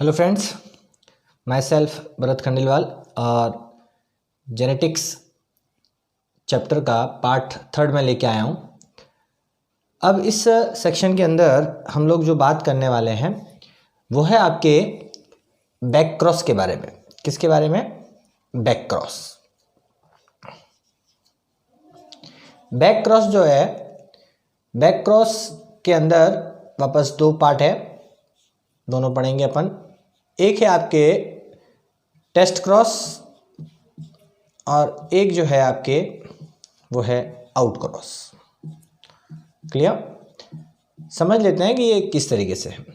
Hello friends, my self Bharat Khandelwal और genetics chapter का part 3 में लेके आया हूँ। अब इस सेक्शन के अंदर हम लोग जो बात करने वाले हैं वो है आपके बैक क्रॉस के बारे में। किसके बारे में? Back cross. बैक क्रॉस जो है, बैक क्रॉस के अंदर वापस 2 पार्ट है, दोनों पढ़ेंगे अपन। एक है आपके टेस्ट क्रॉस और एक जो है आपके वो है आउट क्रॉस। क्लियर? समझ लेते हैं कि ये किस तरीके से है।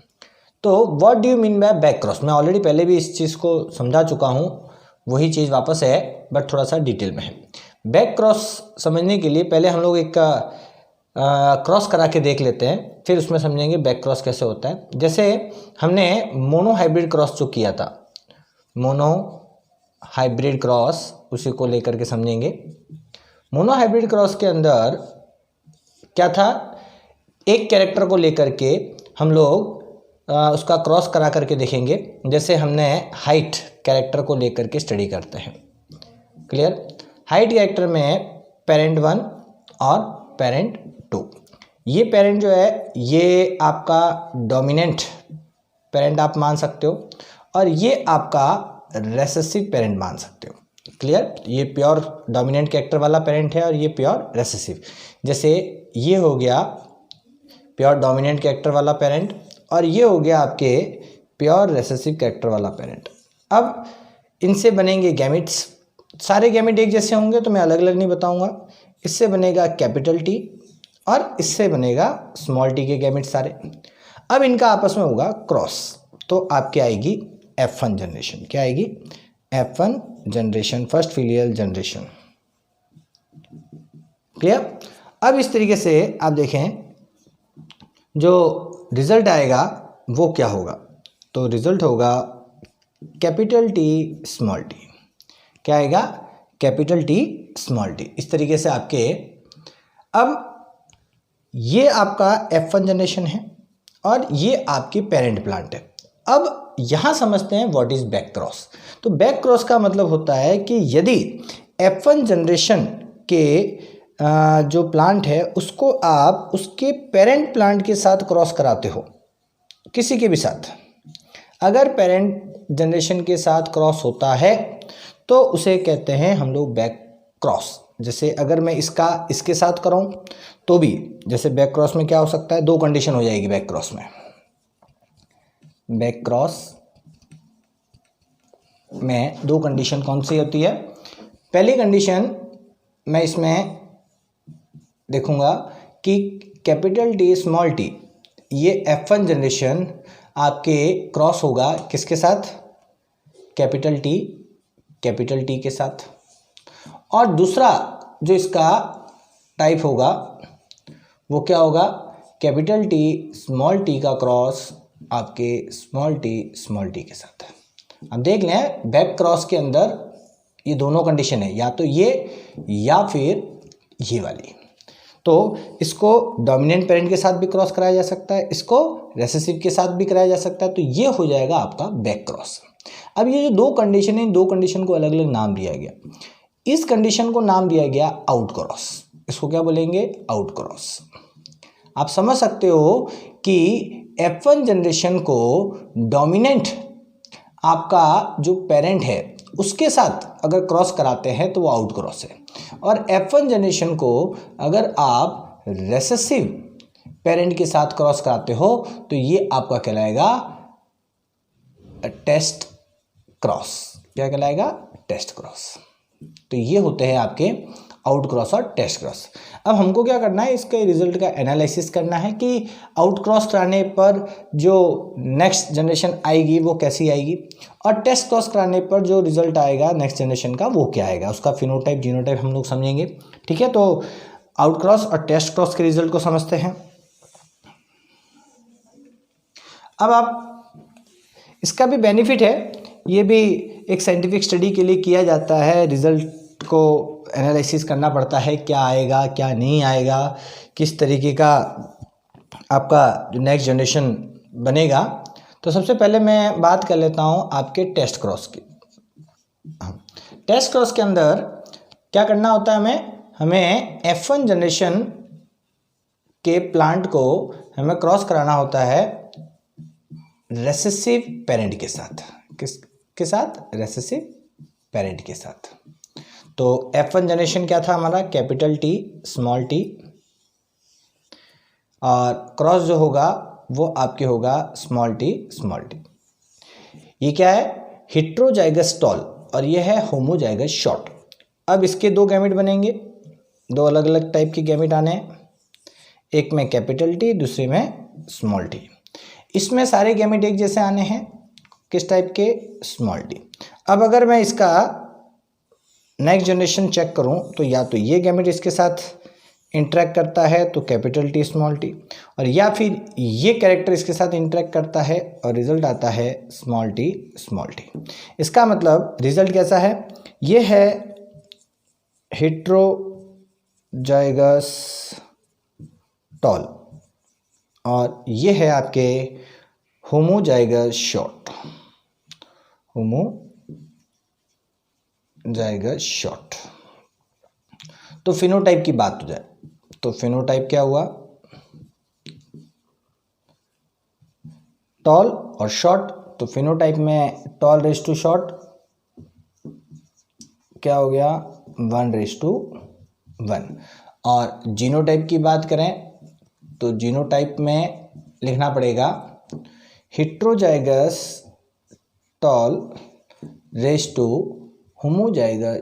तो what do you mean buy back cross? मैं ऑलरेडी पहले भी इस चीज़ को समझा चुका हूँ, वही चीज़ वापस है बट थोड़ा सा डिटेल में है। बैक क्रॉस समझने के लिए पहले हम लोग एक क्रॉस करा के देख लेते हैं, फिर उसमें समझेंगे बैक क्रॉस कैसे होता है। जैसे हमने मोनो हाइब्रिड क्रॉस जो किया था, मोनो हाइब्रिड क्रॉस, उसी को लेकर के समझेंगे। मोनो हाइब्रिड क्रॉस के अंदर क्या था? एक कैरेक्टर को लेकर के हम लोग उसका क्रॉस करा करके देखेंगे। जैसे हमने हाइट कैरेक्टर को लेकर के स्टडी करते हैं। क्लियर? हाइट कैरेक्टर में पेरेंट 1 और पेरेंट 2। ये पेरेंट जो है ये आपका डोमिनेंट पेरेंट आप मान सकते हो और ये आपका रेसेसिव पेरेंट मान सकते हो। क्लियर? ये प्योर डोमिनेंट कैरेक्टर वाला पेरेंट है और ये प्योर रेसेसिव। जैसे ये हो गया प्योर डोमिनेंट कैरेक्टर वाला पेरेंट और ये हो गया आपके प्योर रेसेसिव कैरेक्टर वाला पेरेंट। अब इनसे बनेंगे गैमिट्स। सारे गैमिट एक जैसे होंगे तो मैं अलग अलग नहीं बताऊंगा। इससे बनेगा कैपिटल टी और इससे बनेगा स्मॉल टी के गैमिट सारे। अब इनका आपस में होगा क्रॉस, तो आपकी आएगी F1 जनरेशन। क्या आएगी? F1 generation, first filial generation. Clear? अब इस तरीके से आप देखें जो रिजल्ट आएगा वो क्या होगा? तो रिजल्ट होगा कैपिटल टी स्मॉल टी। क्या आएगा? Capital T small T. इस तरीके से आपके, अब ये आपका F1 जनरेशन है और ये आपकी पेरेंट प्लांट है। अब यहाँ समझते हैं व्हाट इज बैक क्रॉस। तो बैक क्रॉस का मतलब होता है कि यदि F1 जनरेशन के जो प्लांट है उसको आप उसके पेरेंट प्लांट के साथ क्रॉस कराते हो, किसी के भी साथ, अगर पेरेंट जनरेशन के साथ क्रॉस होता है तो उसे कहते हैं हम लोग बैक क्रॉस। जैसे अगर मैं इसका इसके साथ कराऊं तो भी, जैसे बैक क्रॉस में क्या हो सकता है? 2 कंडीशन हो जाएगी बैक क्रॉस में। बैक क्रॉस में 2 कंडीशन कौन सी होती है? पहली कंडीशन मैं इसमें देखूंगा कि कैपिटल टी स्मॉल टी, ये F1 जनरेशन आपके क्रॉस होगा किसके साथ? कैपिटल टी के साथ। और दूसरा जो इसका टाइप होगा वो क्या होगा? कैपिटल टी स्मॉल टी का क्रॉस आपके स्मॉल टी के साथ है। अब देख लें बैक क्रॉस के अंदर ये दोनों कंडीशन है, या तो ये या फिर ये वाली। तो इसको डोमिनेंट पेरेंट के साथ भी क्रॉस कराया जा सकता है, इसको रेसेसिव के साथ भी कराया जा सकता है। तो ये हो जाएगा आपका बैक क्रॉस। अब ये जो 2 कंडीशन है, इन 2 कंडीशन को अलग अलग नाम दिया गया। इस कंडीशन को नाम दिया गया आउट क्रॉस। इसको क्या बोलेंगे? Out cross. आप समझ सकते हो कि F1 जनरेशन को डोमिनेंट आपका जो पेरेंट है उसके साथ अगर क्रॉस कराते हैं तो वो आउट क्रॉस है, और F1 जनरेशन को अगर आप रेसेसिव पेरेंट के साथ क्रॉस कराते हो तो ये आपका कहलाएगा टेस्ट क्रॉस। क्या कहलाएगा? Test cross. तो ये होते हैं आपके आउट क्रॉस और टेस्ट क्रॉस। अब हमको क्या करना है? इसके रिजल्ट का एनालिसिस करना है कि आउट क्रॉस कराने पर जो नेक्स्ट जनरेशन आएगी वो कैसी आएगी, और टेस्ट क्रॉस कराने पर जो रिजल्ट आएगा नेक्स्ट जनरेशन का वो क्या आएगा, उसका फिनोटाइप जीनोटाइप हम लोग समझेंगे। ठीक है? तो आउट क्रॉस और टेस्ट क्रॉस के रिजल्ट को समझते हैं। अब आप, इसका भी बेनिफिट है, ये भी एक साइंटिफिक स्टडी के लिए किया जाता है। रिजल्ट को एनालिसिस करना पड़ता है, क्या आएगा क्या नहीं आएगा, किस तरीके का आपका जो नेक्स्ट जनरेशन बनेगा। तो सबसे पहले मैं बात कर लेता हूँ आपके टेस्ट क्रॉस की। टेस्ट क्रॉस के अंदर क्या करना होता है, हमें F1 जनरेशन के प्लांट को हमें क्रॉस कराना होता है रेसेसिव पेरेंट के साथ। किसके साथ? रेसेसिव पेरेंट के साथ। तो F1 जनरेशन क्या था हमारा? कैपिटल टी स्मॉल टी, और क्रॉस जो होगा वो आपके होगा स्मॉल टी स्मॉल टी। ये क्या है? हेटेरोजाइगस टॉल, और ये है होमोजाइगस शॉर्ट। अब इसके दो गैमेट बनेंगे, दो अलग अलग टाइप के गैमेट आने हैं, एक में कैपिटल टी, दूसरे में स्मॉल टी। इसमें सारे गैमेट एक जैसे आने हैं, किस टाइप के? Small T. अब अगर मैं इसका नेक्स्ट जनरेशन चेक करूं तो या तो ये गैमेट इसके साथ इंटरेक्ट करता है तो कैपिटल टी स्मॉल टी, और या फिर ये कैरेक्टर इसके साथ इंटरेक्ट करता है और रिजल्ट आता है स्मॉल टी स्मॉल टी। इसका मतलब रिजल्ट कैसा है? ये है हेटेरोजाइगस टॉल, और ये है आपके होमोजाइगस शॉर्ट। Homozygous short. तो फिनोटाइप की बात हो जाए तो फिनोटाइप क्या हुआ? टॉल और शॉर्ट। तो फिनोटाइप में टॉल रेस टू शॉर्ट क्या हो गया? 1:1। और जीनोटाइप की बात करें तो जीनोटाइप में लिखना पड़ेगा heterozygous tall race to homozygous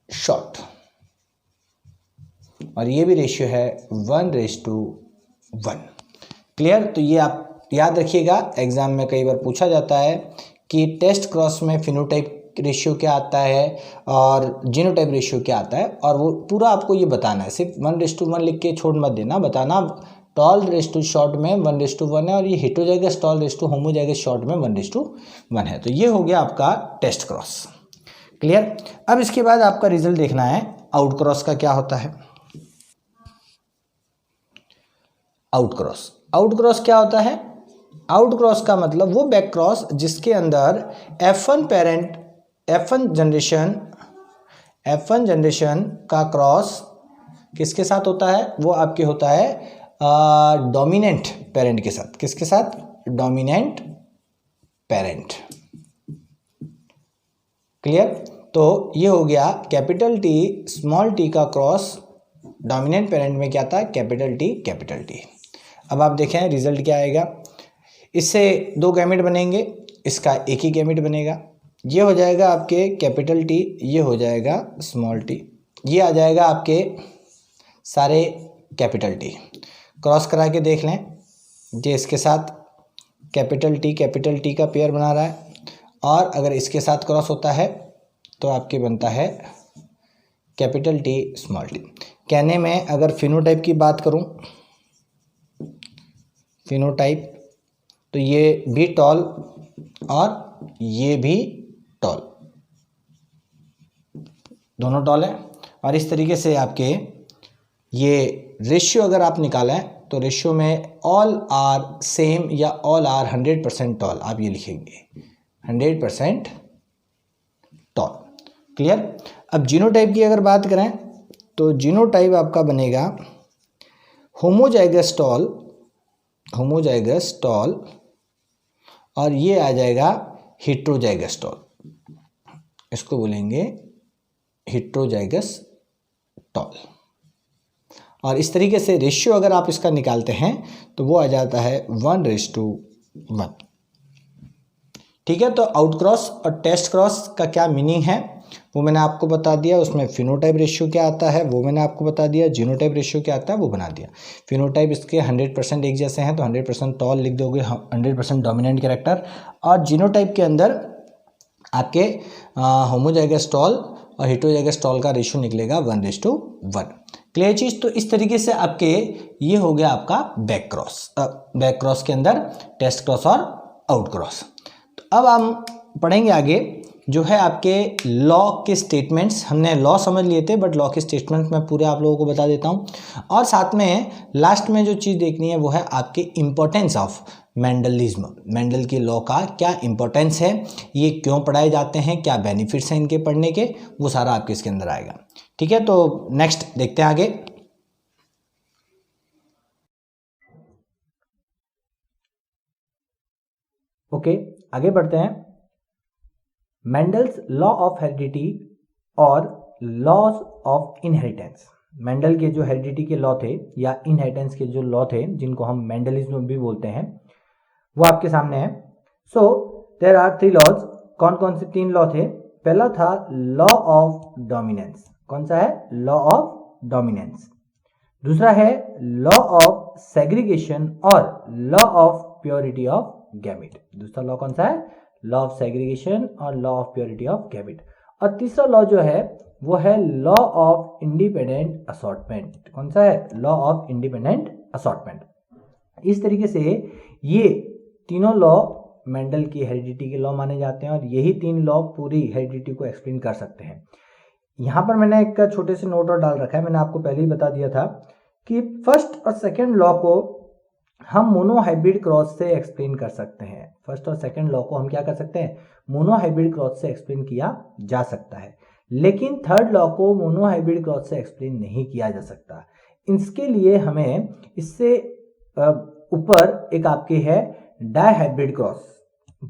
short, और ये भी रेशियो है 1:1। क्लियर? तो ये आप याद रखिएगा, एग्जाम में कई बार पूछा जाता है कि टेस्ट क्रॉस में फिनोटाइप रेशियो क्या आता है और जीनोटाइप रेशियो क्या आता है, और वो पूरा आपको ये बताना है। सिर्फ 1:1 लिख के छोड़ मत देना, बताना टॉल रेस टू शॉर्ट में 1:1 है, और ये heterozygous tall race to homozygous short में 1:1 है। तो ये हो गया आपका टेस्ट क्रॉस। क्लियर? अब इसके बाद आपका रिजल्ट देखना है आउट क्रॉस का क्या होता है। आउट क्रॉस, आउट क्रॉस क्या होता है? आउट क्रॉस का मतलब वो बैक क्रॉस जिसके अंदर F1 जनरेशन का क्रॉस किसके साथ होता है? वो आपके होता है डोमिनेंट पेरेंट के साथ। किसके साथ? Dominant parent. क्लियर? तो ये हो गया कैपिटल टी स्मॉल टी का क्रॉस डोमिनेंट पेरेंट में क्या था? Capital T capital T. अब आप देखें रिजल्ट क्या आएगा। इससे दो गैमेट बनेंगे, इसका एक ही गैमेट बनेगा। ये हो जाएगा आपके कैपिटल टी, ये हो जाएगा स्मॉल टी, ये आ जाएगा आपके सारे कैपिटल टी। क्रॉस करा के देख लें, ये इसके साथ कैपिटल टी का पेयर बना रहा है, और अगर इसके साथ क्रॉस होता है तो आपके बनता है कैपिटल टी स्मॉल टी। कहने में अगर फिनोटाइप की बात करूं, फिनोटाइप तो ये भी टॉल और ये भी टॉल, दोनों टॉल है। और इस तरीके से आपके ये रेशियो अगर आप निकालें तो रेशियो में ऑल आर सेम या ऑल आर 100% टॉल, आप ये लिखेंगे 100% टॉल। क्लियर? अब जीनोटाइप की अगर बात करें तो जीनोटाइप आपका बनेगा होमोजाइगस टॉल, और ये आ जाएगा हेटेरोजाइगस टॉल, इसको बोलेंगे हेटेरोजाइगस टॉल। और इस तरीके से रेशियो अगर आप इसका निकालते हैं तो वो आ जाता है 1:1। ठीक है? तो आउट क्रॉस और टेस्ट क्रॉस का क्या मीनिंग है वो मैंने आपको बता दिया। उसमें फिनोटाइप रेशियो क्या आता है वो मैंने आपको बता दिया। जीनोटाइप रेशियो क्या आता है वो बना दिया। फिनोटाइप इसके 100% एक जैसे हैं तो 100% टॉल लिख दोगे, 100% डोमिनेंट कैरेक्टर। और जीनोटाइप के अंदर आपके होमोजाइगस टॉल और हेटेरोजाइगस टॉल का रेशियो निकलेगा 1:1। क्लियर चीज़? तो इस तरीके से आपके ये हो गया आपका बैक क्रॉस के अंदर टेस्ट क्रॉस और आउट क्रॉस। तो अब हम पढ़ेंगे आगे जो है आपके लॉ के स्टेटमेंट्स। हमने लॉ समझ लिए थे बट लॉ के स्टेटमेंट्स मैं पूरे आप लोगों को बता देता हूँ। और साथ में लास्ट में जो चीज़ देखनी है वो है आपके इम्पोर्टेंस ऑफ मेंडलिज्म, मेंडल के लॉ का क्या इंपॉर्टेंस है, ये क्यों पढ़ाए जाते हैं, क्या बेनिफिट्स हैं इनके पढ़ने के, वो सारा आपके इसके अंदर आएगा। ठीक है, तो नेक्स्ट देखते हैं आगे। ओके, आगे बढ़ते हैं। मेंडल्स लॉ ऑफ हेरिडिटी और लॉज ऑफ इनहेरिटेंस। मेंडल के जो हेरिडिटी के लॉ थे या इनहेरिटेंस के जो लॉ थे, जिनको हम मेंडलिज्म भी बोलते हैं, वो आपके सामने है। So there are 3 laws. कौन कौन से 3 लॉ थे? पहला था लॉ ऑफ डोमिनेंस। कौन सा है? Law of dominance. दूसरा है लॉ ऑफ सेग्रीगेशन और law of purity of gamete. दूसरा लॉ कौन सा है? लॉ ऑफ सेग्रीगेशन और law of purity of gamete. और तीसरा लॉ जो है वो है लॉ ऑफ इंडिपेंडेंट असॉर्टमेंट। कौन सा है? Law of independent assortment. इस तरीके से ये तीनों लॉ मेंडल की हेरिडिटी के लॉ माने जाते हैं और यही 3 लॉ पूरी हेरिडिटी को एक्सप्लेन कर सकते हैं। यहाँ पर मैंने एक छोटे से नोट और डाल रखा है। मैंने आपको पहले ही बता दिया था कि फर्स्ट और सेकंड लॉ को हम मोनोहाइब्रिड क्रॉस से एक्सप्लेन कर सकते हैं। फर्स्ट और सेकंड लॉ को हम क्या कर सकते हैं? मोनोहाइब्रिड क्रॉस से एक्सप्लेन किया जा सकता है, लेकिन थर्ड लॉ को मोनोहाइब्रिड क्रॉस से एक्सप्लेन नहीं किया जा सकता। इसके लिए हमें इससे ऊपर एक आपके है डायहाइब्रिड क्रॉस,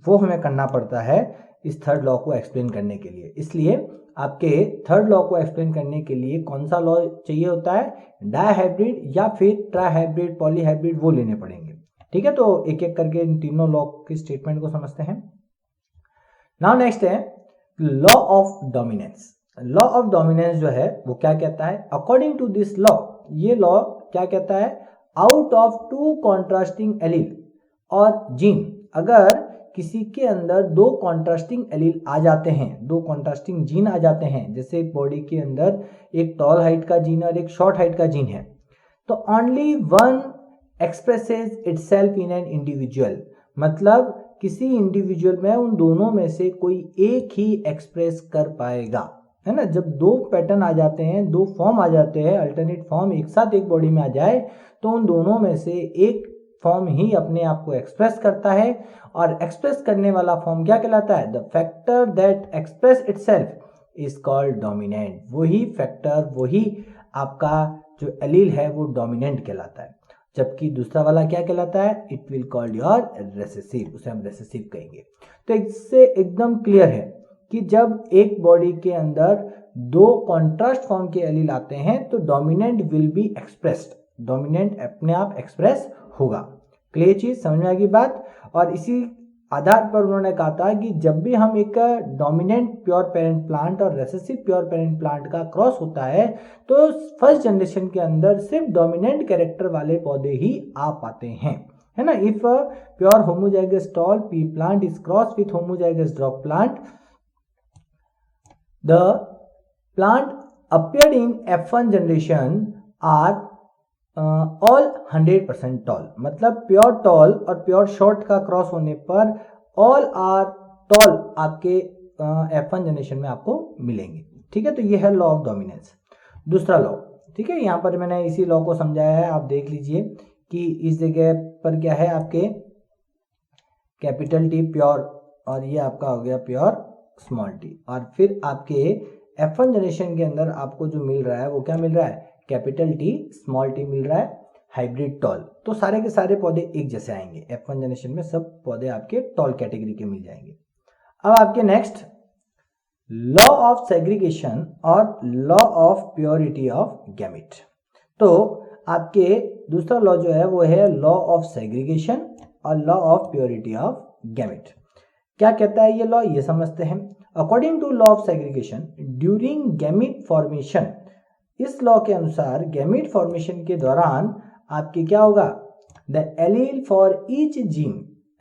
वो हमें करना पड़ता है इस थर्ड लॉ को एक्सप्लेन करने के लिए। इसलिए आपके थर्ड लॉ को एक्सप्लेन करने के लिए कौन सा लॉ चाहिए होता है? डायहाइब्रिड या फिर ट्राइहाइब्रिड, पॉलीहाइब्रिड, वो लेने पड़ेंगे। ठीक है, तो एक एक करके इन तीनों लॉ की स्टेटमेंट को समझते हैं। नाउ नेक्स्ट है law of dominance. Law of dominance जो है वो क्या कहता है? अकॉर्डिंग टू दिस लॉ, ये लॉ क्या कहता है? आउट ऑफ 2 कॉन्ट्रास्टिंग एलील और जीन, अगर किसी के अंदर 2 कॉन्ट्रास्टिंग एलील आ जाते हैं, 2 कॉन्ट्रास्टिंग जीन आ जाते हैं, जैसे बॉडी के अंदर एक टॉल हाइट का जीन और एक शॉर्ट हाइट का जीन है, तो only one expresses itself in an individual, मतलब किसी इंडिविजुअल में उन दोनों में से कोई एक ही एक्सप्रेस कर पाएगा, है ना। जब 2 पैटर्न आ जाते हैं, 2 फॉर्म आ जाते हैं, अल्टरनेट फॉर्म एक साथ एक बॉडी में आ जाए, तो उन दोनों में से एक फॉर्म ही अपने आप को एक्सप्रेस करता है। और एक्सप्रेस करने वाला फॉर्म क्या कहलाता है? The factor that express itself is called dominant. वही फैक्टर, वही आपका जो एलील है वो डोमिनेंट कहलाता है। जबकि दूसरा वाला क्या कहलाता है? It will called your recessive, उसे हम रेसेसिव कहेंगे। तो इससे एकदम क्लियर है कि जब एक बॉडी के अंदर 2 कॉन्ट्रास्ट फॉर्म के एलील आते हैं तो dominant will be expressed, dominant अपने आप एक्सप्रेस होगा। क्लियर चीज, समझ में आ गई बात। और इसी आधार पर उन्होंने कहा था कि जब भी हम एक डोमिनेंट प्योर पेरेंट प्लांट और रेसेसिव प्योर पेरेंट प्लांट का क्रॉस होता है तो फर्स्ट जनरेशन के अंदर सिर्फ डोमिनेंट कैरेक्टर वाले पौधे ही आ पाते हैं, है ना। If pure homozygous tall pea plant is cross with homozygous dwarf plant, the plant appeared in F1 generation are all 100% tall. मतलब प्योर टॉल और प्योर शॉर्ट का क्रॉस होने पर ऑल आर टॉल आपके F1 जनरेशन में आपको मिलेंगे। ठीक है, तो ये है लॉ ऑफ डोमिनेंस। दूसरा लॉ, ठीक है, यहाँ पर मैंने इसी लॉ को समझाया है, आप देख लीजिए कि इस जगह पर क्या है आपके कैपिटल टी प्योर और ये आपका हो गया प्योर स्मॉल टी। और फिर आपके F1 जनरेशन के अंदर आपको जो मिल रहा है वो क्या मिल रहा है? कैपिटल टी स्मॉल टी मिल रहा है, हाइब्रिड टॉल। तो सारे के सारे पौधे एक जैसे आएंगे। F1 जनरेशन में सब पौधे आपके टॉल कैटेगरी के मिल जाएंगे। अब आपके नेक्स्ट लॉ ऑफ सेग्रीगेशन और law of purity of gamete. तो आपके दूसरा लॉ जो है वो है लॉ ऑफ सेग्रीगेशन और law of purity of gamete. क्या कहता है ये लॉ, ये समझते हैं। According to law of segregation during gamete formation, इस लॉ के अनुसार गैमेट फॉर्मेशन के दौरान आपके क्या होगा? The allele for each gene,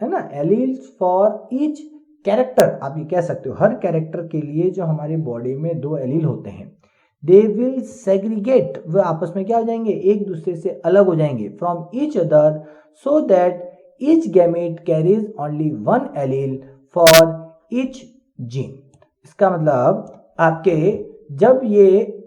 है ना, एलील फॉर ईच कैरेक्टर, आप ये कह सकते हो हर कैरेक्टर के लिए जो हमारी बॉडी में 2 एलील होते हैं, दे विल सेग्रीगेट, वे आपस में क्या हो जाएंगे? एक दूसरे से अलग हो जाएंगे, from each other, so that each gamete carries only 1 allele for each gene. इसका मतलब आपके जब ये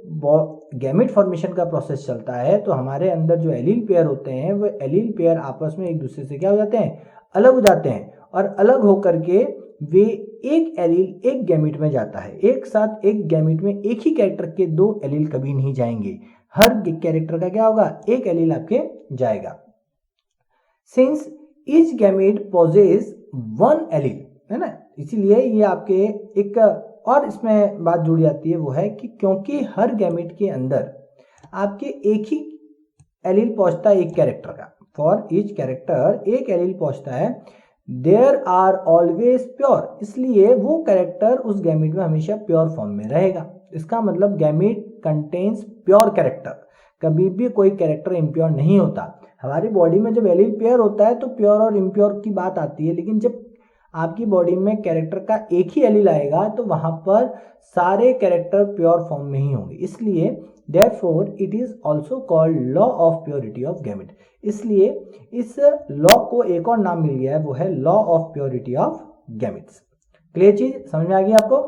गैमेट फॉर्मेशन का प्रोसेस चलता है तो हमारे अंदर जो एलील पेयर होते हैं वो एलील पेयर आपस में एक दूसरे से क्या हो जाते हैं, अलग हो जाते हैं, और अलग होकर के वे एक एलील एक गैमेट में जाता है। एक साथ एक गैमेट में एक ही कैरेक्टर के दो एलील कभी नहीं जाएंगे, हर कैरेक्टर का क्या होगा, एक एलील आपके जाएगा। Since each gamete possess one allele, है ना, इसीलिए ये आपके एक और इसमें बात जुड़ जाती है, वो है कि क्योंकि हर गैमेट के अंदर आपके एक ही एलील पहुंचता है एक कैरेक्टर का, फॉर ईच कैरेक्टर एक एलील पहुंचता है, देयर आर ऑलवेज प्योर, इसलिए वो कैरेक्टर उस गैमेट में हमेशा प्योर फॉर्म में रहेगा। इसका मतलब गैमेट कंटेन्स प्योर कैरेक्टर, कभी भी कोई कैरेक्टर इम्प्योर नहीं होता। हमारी बॉडी में जब एलील पेयर होता है तो प्योर और इम्प्योर की बात आती है, लेकिन जब आपकी बॉडी में कैरेक्टर का एक ही एलील आएगा तो वहां पर सारे कैरेक्टर प्योर फॉर्म में ही होंगे, इसलिए therefore it is also called law of purity of gamete, इसलिए इस लॉ को एक और नाम मिल गया है, वो है law of purity of gametes. Clear चीज समझ में आ गई आपको?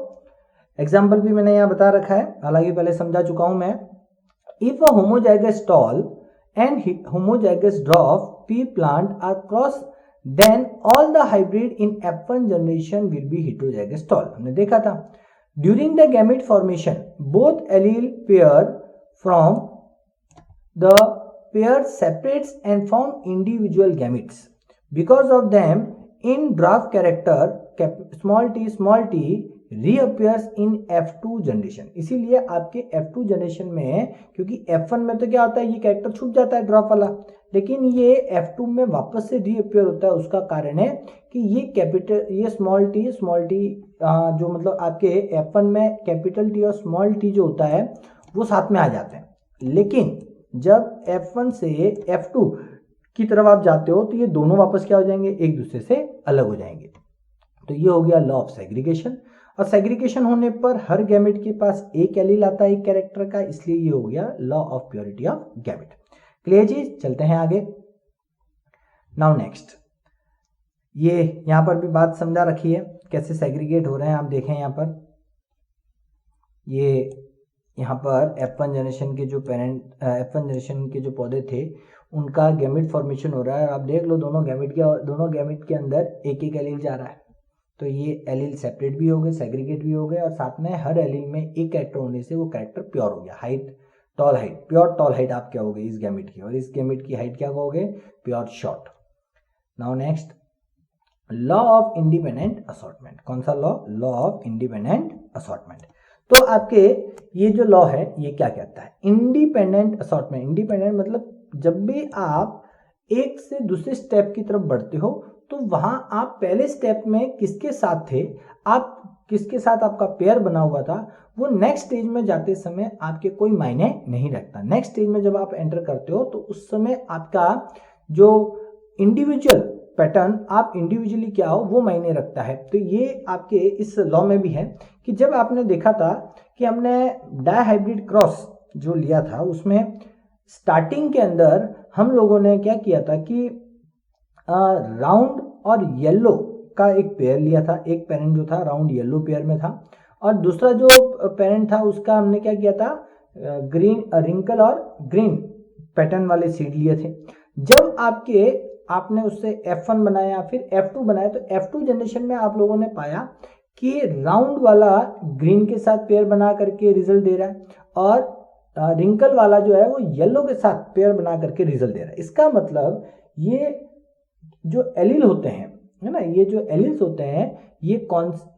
एग्जाम्पल भी मैंने यहाँ बता रखा है, हालांकि पहले समझा चुका हूं मैं। If a homozygous tall and homozygous dwarf pea plant are cross then all the hybrid in F1 generation will be heterozygous tall, हमने देखा था। During the gamete formation, both allele pair from the pair separates and form individual gametes. Because of them, in draft character small t reappears in F2 generation, इसीलिए आपके F2 generation में, क्योंकि F1 में तो क्या होता है, ये कैरेक्टर छुप जाता है ड्रॉप वाला, लेकिन ये F2 में वापस से रीअपियर होता है। उसका कारण है कि ये कैपिटल, ये स्मॉल टी जो मतलब आपके F1 में कैपिटल टी और स्मॉल टी जो होता है वो साथ में आ जाते हैं, लेकिन जब F1 से F2 की तरफ आप जाते हो तो ये दोनों वापस क्या हो जाएंगे, एक दूसरे से अलग हो जाएंगे। तो ये हो गया लॉ ऑफ सेग्रीगेशन, और सेग्रीगेशन होने पर हर गैमेट के पास एक एलील आता है एक कैरेक्टर का, इसलिए ये हो गया law of purity of gamete. Clear चीज, चलते हैं आगे। नाउ नेक्स्ट, ये यहां पर भी बात समझा रखी है कैसे सेग्रीगेट हो रहे हैं। आप देखें यहाँ पर, ये यहाँ पर F1 जनरेशन के जो पेरेंट, F1 जनरेशन के जो पौधे थे उनका गैमेट फॉर्मेशन हो रहा है। आप देख लो दोनों गैमेट के अंदर एक एक एलील जा रहा है, तो ये एलील सेपरेट भी हो गए, सेग्रीगेट भी हो गए, और साथ में हर एलील में एक कैरेक्टर होने से वो कैरेक्टर प्योर हो गया। Height, tall height, pure tall height आप क्या हो गई इस गैमेट की, और इस गैमेट की हाइट क्या कहोगे, pure short. Now next, law of independent assortment. कौन सा law? Law of independent assortment. तो आपके ये जो लॉ है ये क्या कहता है, इंडिपेंडेंट असॉर्टमेंट। इंडिपेंडेंट मतलब जब भी आप एक से दूसरे स्टेप की तरफ बढ़ते हो तो वहां आप पहले स्टेप में किसके साथ थे, आप किसके साथ आपका पेयर बना हुआ था, वो नेक्स्ट स्टेज में जाते समय आपके कोई मायने नहीं रखता। नेक्स्ट स्टेज में जब आप एंटर करते हो तो उस समय आपका जो इंडिविजुअल पैटर्न, आप इंडिविजुअली क्या हो वो मायने रखता है। तो ये आपके इस लॉ में भी है कि जब आपने देखा था कि हमने डायहाइब्रिड क्रॉस जो लिया था उसमें स्टार्टिंग के अंदर हम लोगों ने क्या किया था कि राउंड और येलो का एक पेयर लिया था। एक पेरेंट जो था राउंड येलो पेयर में था, और दूसरा जो पेरेंट था उसका हमने क्या किया था, ग्रीन रिंकल और ग्रीन पैटर्न वाले सीड लिए थे। जब आपने उससे F1 बनाया फिर F2 बनाया, तो F2 जनरेशन में आप लोगों ने पाया कि राउंड वाला ग्रीन के साथ पेयर बना करके रिजल्ट दे रहा है, और रिंकल वाला जो है वो येलो के साथ पेयर बना करके रिजल्ट दे रहा है। इसका मतलब ये जो एलील होते हैं, है ना, ये जो एलील्स होते हैं ये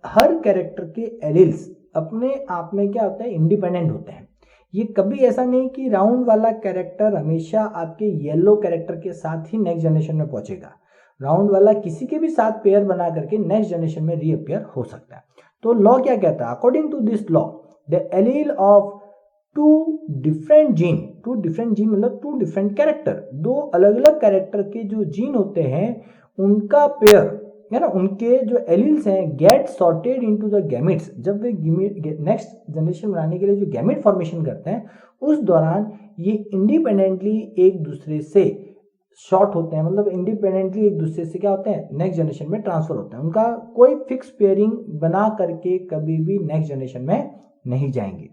हर कैरेक्टर के एलील्स अपने आप में क्या होता है, इंडिपेंडेंट होते हैं। ये कभी ऐसा नहीं कि राउंड वाला कैरेक्टर हमेशा आपके येलो कैरेक्टर के साथ ही नेक्स्ट जनरेशन में पहुंचेगा। राउंड वाला किसी के भी साथ पेयर बना करके नेक्स्ट जनरेशन में रीअपियर हो सकता है। तो लॉ क्या कहता है, according to this law the allele of two different gene मतलब टू डिफरेंट कैरेक्टर, दो अलग अलग कैरेक्टर के जो जीन होते हैं उनका पेयर, है ना, उनके जो एलील्स हैं get sorted into the gametes. जब वे नेक्स्ट जनरेशन बनाने के लिए जो गैमेट फॉर्मेशन करते हैं उस दौरान ये इंडिपेंडेंटली एक दूसरे से शॉर्ट होते हैं, मतलब इंडिपेंडेंटली एक दूसरे से क्या होते हैं, नेक्स्ट जनरेशन में ट्रांसफर होते हैं। उनका कोई फिक्स पेयरिंग बना करके कभी भी नेक्स्ट जनरेशन में नहीं जाएंगे।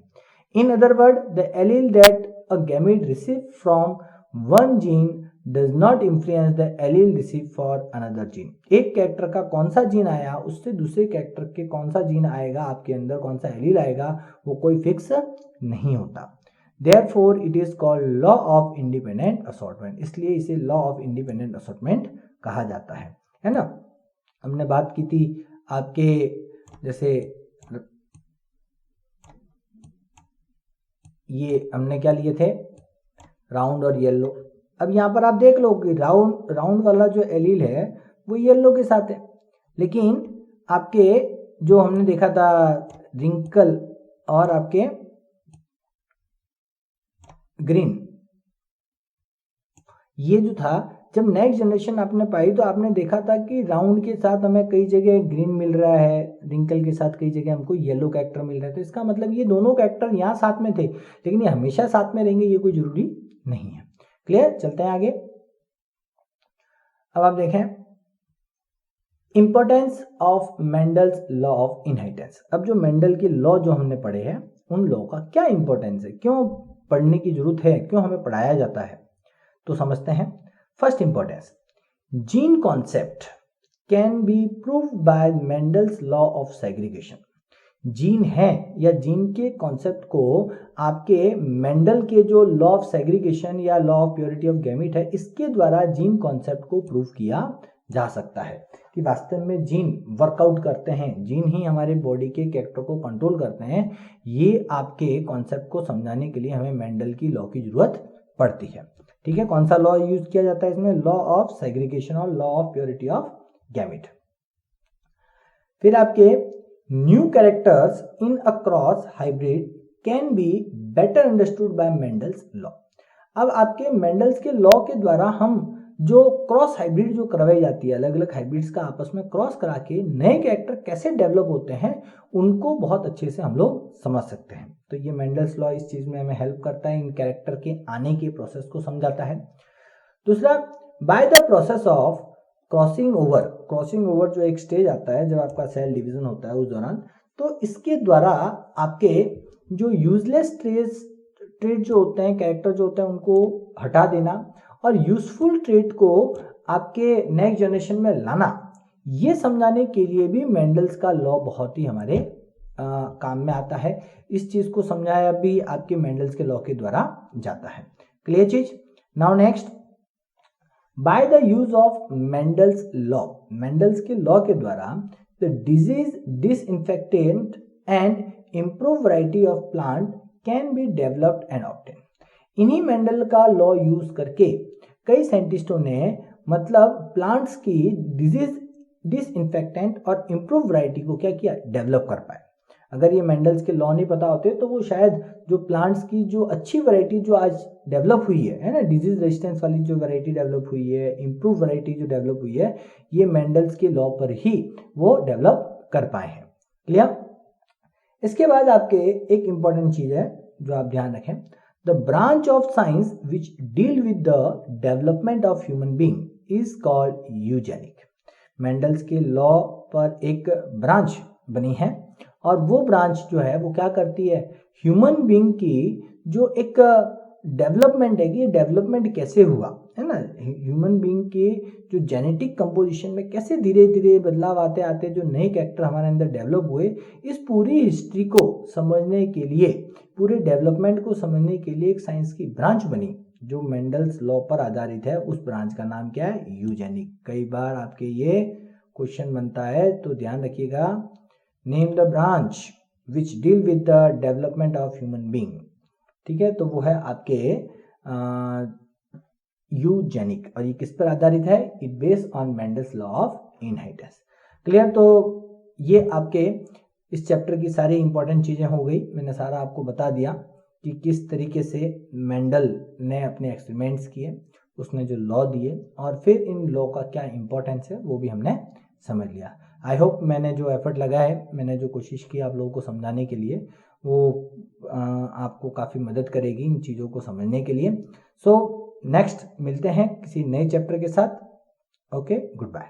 In other words, the allele that a gamete receives from one gene does not influence the allele received for another gene. एक कैरेक्टर का कौन सा जीन आया उससे दूसरे कैरेक्टर के कौन सा जीन आएगा, आपके अंदर कौन सा एलील आएगा, वो कोई फिक्स नहीं होता. Therefore, it is called law of independent assortment. इसलिए इसे law of independent assortment कहा जाता है ना. हमने बात की थी आपके जैसे ये हमने क्या लिए थे, राउंड और येलो. अब यहाँ पर आप देख लो कि राउंड वाला जो एलील है वो येलो के साथ है, लेकिन आपके जो हमने देखा था रिंकल और आपके ग्रीन, ये जो था जब नेक्स्ट जनरेशन आपने पाई तो आपने देखा था कि राउंड के साथ हमें कई जगह ग्रीन मिल रहा है, रिंकल के साथ कई जगह हमको येलो कैरेक्टर मिल रहा है. तो इसका मतलब ये दोनों कैरेक्टर यहाँ साथ में थे, लेकिन ये हमेशा साथ में रहेंगे ये कोई जरूरी नहीं है. क्लियर. चलते हैं आगे. अब आप देखें importance of Mendel's law of inheritance. अब जो मेंडल के लॉ जो हमने पढ़े हैं उन लॉ का क्या इंपॉर्टेंस है, क्यों पढ़ने की जरूरत है, क्यों हमें पढ़ाया जाता है, तो समझते हैं. First importance, gene concept can be proved bye Mendel's law of segregation. Gene है या जीन के कॉन्सेप्ट को आपके मेंडल के जो लॉ ऑफ सेग्रीगेशन या law of purity of gamete है इसके द्वारा जीन कॉन्सेप्ट को प्रूव किया जा सकता है कि वास्तव में जीन वर्कआउट करते हैं, जीन ही हमारे बॉडी के कैरेक्टर को कंट्रोल करते हैं. ये आपके कॉन्सेप्ट को समझाने के लिए हमें मेंडल की लॉ की जरूरत पड़ती है. ठीक है. कौन सा लॉ यूज किया जाता है इसमें, लॉ ऑफ सेग्रीगेशन और law of purity of gamete. फिर आपके new characters in a cross hybrid can be better understood by Mendel's law. अब आपके मेंडल्स के लॉ के द्वारा हम जो क्रॉस हाइब्रिड जो करवाई जाती है, अलग अलग हाइब्रिड्स का आपस में क्रॉस करा के नए कैरेक्टर कैसे डेवलप होते हैं उनको बहुत अच्छे से हम लोग समझ सकते हैं. तो ये मेंडल्स लॉ इस चीज में हमें हेल्प करता है, इन कैरेक्टर के आने के प्रोसेस को समझाता है. दूसरा, by the process of crossing over जो एक स्टेज आता है जब आपका सेल डिवीजन होता है उस दौरान, तो इसके द्वारा आपके जो यूजलेस ट्रेट जो होते हैं, कैरेक्टर जो होते हैं उनको हटा देना और यूजफुल ट्रेट को आपके नेक्स्ट जनरेशन में लाना, ये समझाने के लिए भी मेंडल्स का लॉ बहुत ही हमारे काम में आता है. इस चीज को समझाया भी आपके मेंडल्स के लॉ के द्वारा जाता है. क्लियर चीज. Now next, by the use of Mendel's law, Mendel's के लॉ के द्वारा the disease disinfectant and improve variety of plant can be developed and obtain. इन्हीं मेंडल का लॉ यूज करके कई साइंटिस्टों ने मतलब प्लांट्स की डिजीज डिसइंफेक्टेंट और इम्प्रूव वैरायटी को क्या किया, डेवलप कर पाए. अगर ये मेंडल्स के लॉ नहीं पता होते तो वो शायद जो प्लांट्स की जो अच्छी वैरायटी जो आज डेवलप हुई है ना, डिजीज रेजिस्टेंस वाली जो वैरायटी डेवलप हुई है, इम्प्रूव वैरायटी जो डेवलप हुई है, ये मेंडल्स के लॉ पर ही वो डेवलप कर पाए हैं. क्लियर. इसके बाद आपके एक इंपॉर्टेंट चीज है जो आप ध्यान रखें, the branch of science which deal with the development of human being is called eugenic. Mendel's के लॉ पर एक ब्रांच बनी है और वो ब्रांच जो है वो क्या करती है, ह्यूमन बीइंग की जो एक डेवलपमेंट है कि ये डेवलपमेंट कैसे हुआ है ना, ह्यूमन बीइंग के जो जेनेटिक कंपोजिशन में कैसे धीरे धीरे बदलाव आते आते जो नए कैरेक्टर हमारे अंदर डेवलप हुए, इस पूरी हिस्ट्री को समझने के लिए, पूरे डेवलपमेंट को समझने के लिए एक साइंस की ब्रांच बनी जो मेंडल्स लॉ पर आधारित है. उस ब्रांच का नाम क्या है, यूजेनिक. कई बार आपके ये क्वेश्चन बनता है तो ध्यान रखिएगा, name the branch which deal with the development of human being. ठीक है, तो वो है आपके यूजेनिक. और ये किस पर आधारित है, it based on Mendel's law of inheritance. Clear. तो ये आपके इस चैप्टर की सारी इंपॉर्टेंट चीजें हो गई. मैंने सारा आपको बता दिया कि किस तरीके से मेंडल ने अपने एक्सपेरिमेंट्स किए, उसने जो लॉ दिए और फिर इन लॉ का क्या इंपॉर्टेंस है वो भी हमने समझ लिया. आई होप मैंने जो एफर्ट लगाया है, मैंने जो कोशिश की आप लोगों को समझाने के लिए, वो आपको काफ़ी मदद करेगी इन चीज़ों को समझने के लिए. सो नेक्स्ट मिलते हैं किसी नए चैप्टर के साथ. Okay, good bye.